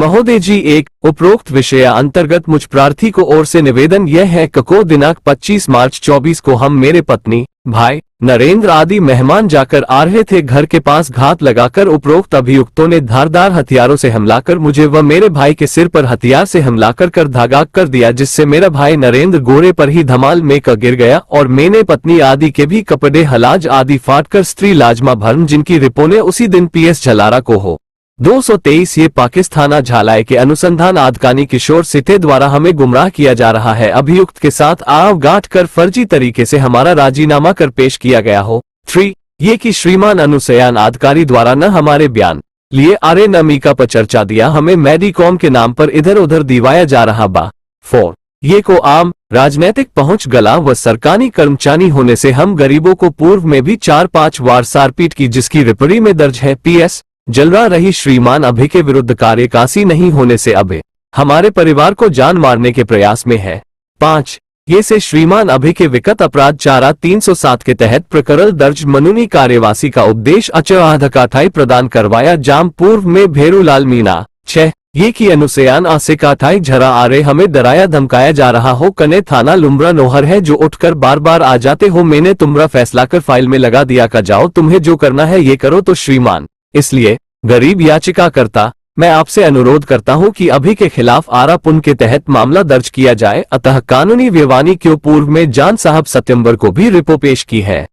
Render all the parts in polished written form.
महोदय जी, एक उपरोक्त विषय अंतर्गत मुझ प्रार्थी को ओर से निवेदन यह है को दिनांक 25 मार्च 24 को हम मेरे पत्नी, भाई, नरेंद्र आदि मेहमान जाकर आ रहे थे। घर के पास घात लगाकर उपरोक्त अभियुक्तों ने धारदार हथियारों से हमला कर मुझे व मेरे भाई के सिर पर हथियार से हमला कर धागा कर दिया, जिससे मेरा भाई नरेंद्र गोरे पर ही धमाल में गिर गया और मैंने पत्नी आदि के भी कपड़े हलाज आदि फाटकर स्त्री लाजमा भरम, जिनकी रिपोर्ट उसी दिन PS झलारा को हो 223 ये पाकिस्ताना झालाए के अनुसंधान आदकानी किशोर सिथे द्वारा हमें गुमराह किया जा रहा है। अभियुक्त के साथ आव गांठ कर फर्जी तरीके से हमारा राजीनामा कर पेश किया गया हो। 3 ये कि श्रीमान अनुसयान आदकारी द्वारा न हमारे बयान लिए आरे न मीका पर चर्चा दिया, हमें मेडिकॉम के नाम पर इधर उधर दिवाया जा रहा बा। 4 ये को आम राजनैतिक पहुंच गला व सरकारी कर्मचारी होने से हम गरीबों को पूर्व में भी 4-5 वार सारपीट की, जिसकी रिपोर्ट में दर्ज है। PS जलरा रही श्रीमान अभय के विरुद्ध कार्यकासी नहीं होने से अभय हमारे परिवार को जान मारने के प्रयास में है। 5 ये से श्रीमान अभय के विकट अपराध चारा 307 के तहत प्रकरण दर्ज कानूनी कार्यवाही का उपदेश अचराधकाठाई प्रदान करवाया जाम पूर्व में भेरूलाल मीना। 6 ये की अनुसयान आसिकाठाई झरा आ रहे हमें डराया धमकाया जा रहा हो। कने थाना लुम्बरा नोहर है जो उठकर बार बार आ जाते हो, मैंने तुम्हारा फैसला कर फाइल में लगा दिया का जाओ, तुम्हें जो करना है ये करो। तो श्रीमान इसलिए गरीब याचिका करता मैं आपसे अनुरोध करता हूं कि अभी के खिलाफ आरोपन के तहत मामला दर्ज किया जाए। अतः कानूनी व्यवानी क्यों पूर्व में जान साहब सितंबर को भी रिपोर्ट पेश की है।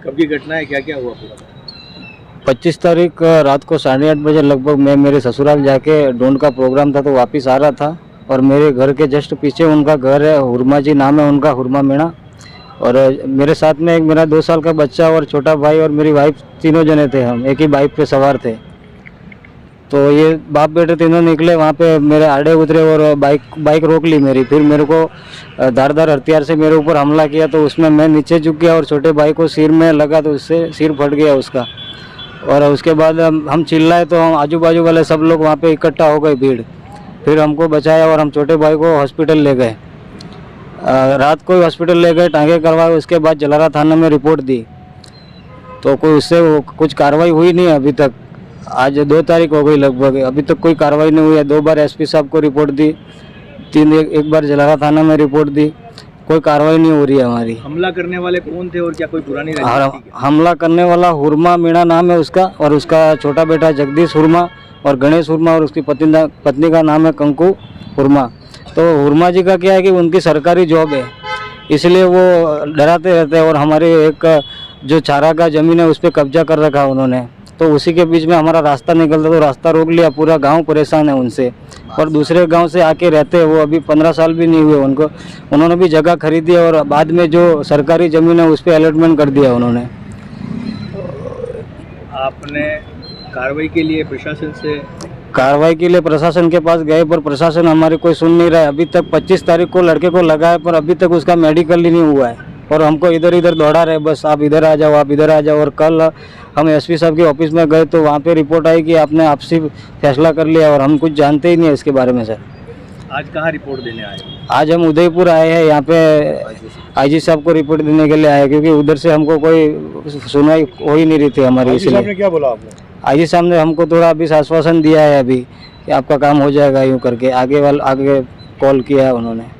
कब की घटना है, क्या क्या हुआ पूरा? 25 तारीख रात को 8:30 बजे लगभग मैं मेरे ससुराल जाके ढूंढ का प्रोग्राम था तो वापस आ रहा था और मेरे घर के जस्ट पीछे उनका घर है, हुरमा जी नाम है उनका, हुरमा मीणा। और मेरे साथ में एक मेरा 2 साल का बच्चा और छोटा भाई और मेरी वाइफ, तीनों जने थे, हम एक ही बाइक पे सवार थे। तो ये बाप बेटे तीनों निकले, वहाँ पे मेरे आड़े उतरे और बाइक रोक ली मेरी। फिर मेरे को धारदार हथियार से मेरे ऊपर हमला किया, तो उसमें मैं नीचे झुक गया और छोटे भाई को सिर में लगा तो उससे सिर फट गया उसका। और उसके बाद हम चिल्लाए तो हम आजू बाजू वाले सब लोग वहाँ पे इकट्ठा हो गए भीड़। फिर हमको बचाया और हम छोटे भाई को हॉस्पिटल ले गए। रात को हॉस्पिटल ले गए, टांगे करवाए, उसके बाद जलारा थाना में रिपोर्ट दी तो कोई उससे कुछ कार्रवाई हुई नहीं अभी तक। आज 2 तारीख हो गई लगभग, अभी तक कोई कार्रवाई नहीं हुई है। 2 बार SP साहब को रिपोर्ट दी, एक बार जलारा थाना में रिपोर्ट दी, कोई कार्रवाई नहीं हो रही है हमारी। हमला करने वाले कौन थे और क्या कोई पुरानी रंजिश थी? हमला करने वाला हुरमा मीणा नाम है उसका और उसका छोटा बेटा जगदीश हुरमा और गणेश हुरमा और उसकी पत्नी का नाम है कंकु हुरमा। तो हुरमा जी का क्या है कि उनकी सरकारी जॉब है, इसलिए वो डराते रहते हैं और हमारे एक जो चारा का ज़मीन है उस पर कब्जा कर रखा उन्होंने। तो उसी के बीच में हमारा रास्ता निकलता तो रास्ता रोक लिया, पूरा गांव परेशान है उनसे। और दूसरे गांव से आके रहते हैं वो, अभी 15 साल भी नहीं हुए उनको, उन्होंने भी जगह खरीदी है और बाद में जो सरकारी ज़मीन है उस पर अलॉटमेंट कर दिया उन्होंने। आपने कार्रवाई के लिए प्रशासन के पास गए पर प्रशासन हमारी कोई सुन नहीं रहा है। अभी तक 25 तारीख को लड़के को लगाया पर अभी तक उसका मेडिकल ही नहीं हुआ है और हमको इधर इधर दौड़ा रहे, बस आप इधर आ जाओ, आप इधर आ जाओ। और कल हम SP साहब के ऑफिस में गए तो वहाँ पे रिपोर्ट आई कि आपने आपसी फैसला कर लिया और हम कुछ जानते ही नहीं है इसके बारे में। सर आज कहाँ रिपोर्ट देने आए? आज हम उदयपुर आए हैं, यहाँ पे IG साहब को रिपोर्ट देने के लिए आए क्योंकि उधर से हमको कोई सुनवाई हो ही नहीं रही थी हमारी। इसलिए क्या बोला आपने? IG साहब ने हमको थोड़ा अभी आश्वासन दिया है अभी कि आपका काम हो जाएगा यूँ करके, आगे कॉल किया है उन्होंने।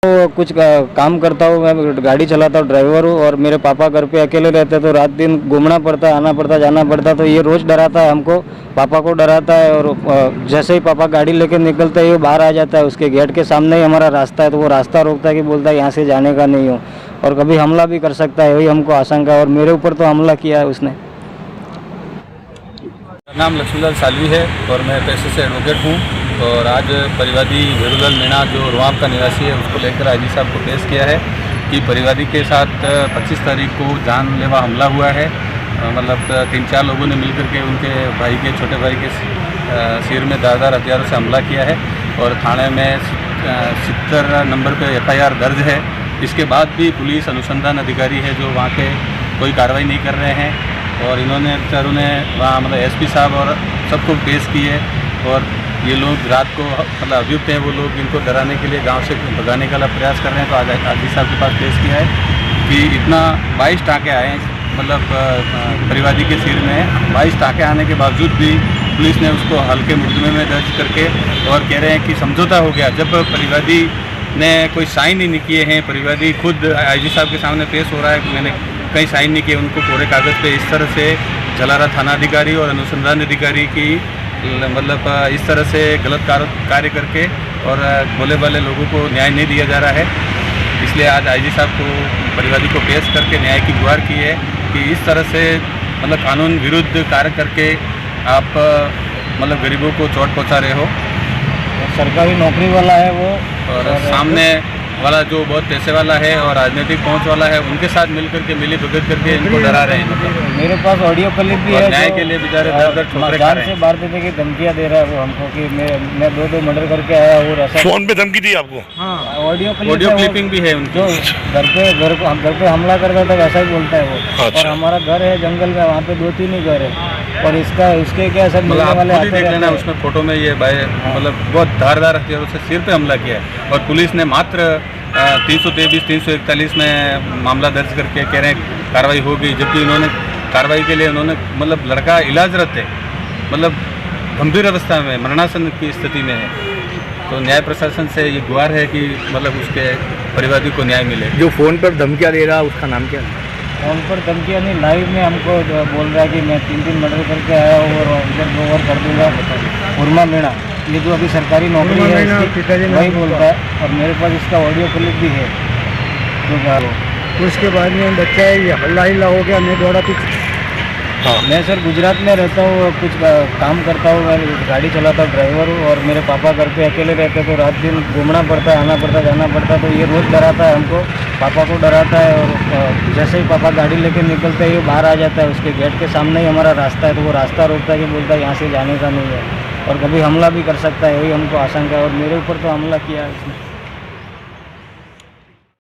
तो कुछ काम करता हूँ, मैं गाड़ी चलाता हूँ, ड्राइवर हूँ और मेरे पापा घर पे अकेले रहते हैं तो रात दिन घूमना पड़ता है, आना पड़ता, जाना पड़ता। तो ये रोज़ डराता है हमको, पापा को डराता है और जैसे ही पापा गाड़ी लेके निकलते हैं ये बाहर आ जाता है, उसके गेट के सामने ही हमारा रास्ता है तो वो रास्ता रोकता है कि बोलता है यहाँ से जाने का नहीं हो और कभी हमला भी कर सकता है, वही हमको आशंका है। और मेरे ऊपर तो हमला किया है उसने। मेरा नाम लक्ष्मीलाल सालवी है और मैं पेशे से एडवोकेट हूँ। और आज परिवादी भेरूलाल मीणा जो रुआम का निवासी है उसको लेकर IG साहब को पेश किया है कि परिवादी के साथ 25 तारीख को जानलेवा हमला हुआ है। मतलब 3-4 लोगों ने मिलकर के उनके भाई के, छोटे भाई के सिर में धारदार हथियारों से हमला किया है और थाने में 70 नंबर पे FIR दर्ज है। इसके बाद भी पुलिस अनुसंधान अधिकारी है जो वहाँ के कोई कार्रवाई नहीं कर रहे हैं और इन्होंने बेचारों ने वहाँ मतलब SP साहब और सबको पेश किए और ये लोग रात को मतलब अभियुक्त हैं वो लोग इनको डराने के लिए गांव से भगाने का प्रयास कर रहे हैं। तो आज IG साहब के पास पेश किया है कि इतना 22 टाँके आए हैं मतलब परिवादी के सिर में 22 टाँके आने के बावजूद भी पुलिस ने उसको हल्के मुकदमे में दर्ज करके और कह रहे हैं कि समझौता हो गया। जब परिवादी ने कोई साइन ही नहीं किए हैं, परिवादी खुद आईजी साहब के सामने पेश हो रहा है कि मैंने कहीं साइन नहीं किए, उनको कोरे कागज़ पे इस तरह से जलारा थाना अधिकारी और अनुसंधान अधिकारी की मतलब इस तरह से गलत कार्य करके और भोले भाले लोगों को न्याय नहीं दिया जा रहा है। इसलिए आज आईजी साहब को परिवादी को पेश करके न्याय की गुहार की है कि इस तरह से मतलब कानून विरुद्ध कार्य करके आप मतलब गरीबों को चोट पहुंचा रहे हो। सरकारी नौकरी वाला है वो, और सामने वाला जो बहुत पैसे वाला है और राजनीतिक पहुंच वाला है, उनके साथ मिलकर के मिली भगत करके इनको डरा रहे हैं। मतलब मेरे पास ऑडियो क्लिप भी और है। न्याय के लिए बेचारे दर दर ठोकरें खा जान रहे से हैं। बाहर देने की धमकियाँ दे रहा है वो हमको कि मैं 2 मर्डर करके आया और ऐसा। फोन पे धमकी दी आपको? हाँ, ऑडियो क्लिपिंग भी है उनकी। जो घर पे हमला करता था वैसा ही बोलता है वो। अच्छा। और हमारा घर है जंगल में, वहाँ पे 2-3 ही घर है और इसके क्या सब मतलब मिलने आप वाले खुद ही आते देख लेना, रहते हैं। उसमें फोटो में ये भाई मतलब बहुत धारदार हथियारों से सिर पे हमला किया है और पुलिस ने मात्र 323, 341 में मामला दर्ज करके कह रहे हैं कार्रवाई होगी, जबकि उन्होंने कार्रवाई के लिए उन्होंने मतलब लड़का इलाजरत है, मतलब गंभीर अवस्था में मरणासन की स्थिति में है। तो न्याय प्रशासन से ये गुहार है कि मतलब उसके परिवादी को न्याय मिले। जो फ़ोन पर धमकियाँ दे रहा है उसका नाम क्या है? फोन पर धमकियाँ नहीं, लाइव में हमको बोल रहा है कि मैं 3 मर्डर करके आया हूँ और इधर 2 और कर दूँगा। उर्मा मीणा, ये जो अभी सरकारी नौकरी है इसकी, वही बोलता है और मेरे पास इसका ऑडियो क्लिप भी है जो कहा वो। उसके बाद में बच्चा ये हल्ला हो गया, मैं दौड़ा कुछ। मैं सर गुजरात में रहता हूँ, कुछ काम करता हूँ, मैं गाड़ी चलाता हूँ, ड्राइवर हूँ और मेरे पापा घर पे अकेले रहते हैं तो रात दिन घूमना पड़ता है, आना पड़ता है, जाना पड़ता है। तो ये रोज़ डराता है हमको, पापा को डराता है और जैसे ही पापा गाड़ी लेके निकलते हैं ये बाहर आ जाता है, उसके गेट के सामने ही हमारा रास्ता है तो वो रास्ता रोकता है कि बोलता है यहाँ से जाने का नहीं है और कभी हमला भी कर सकता है, यही हमको आशंका है और मेरे ऊपर तो हमला किया है उसने।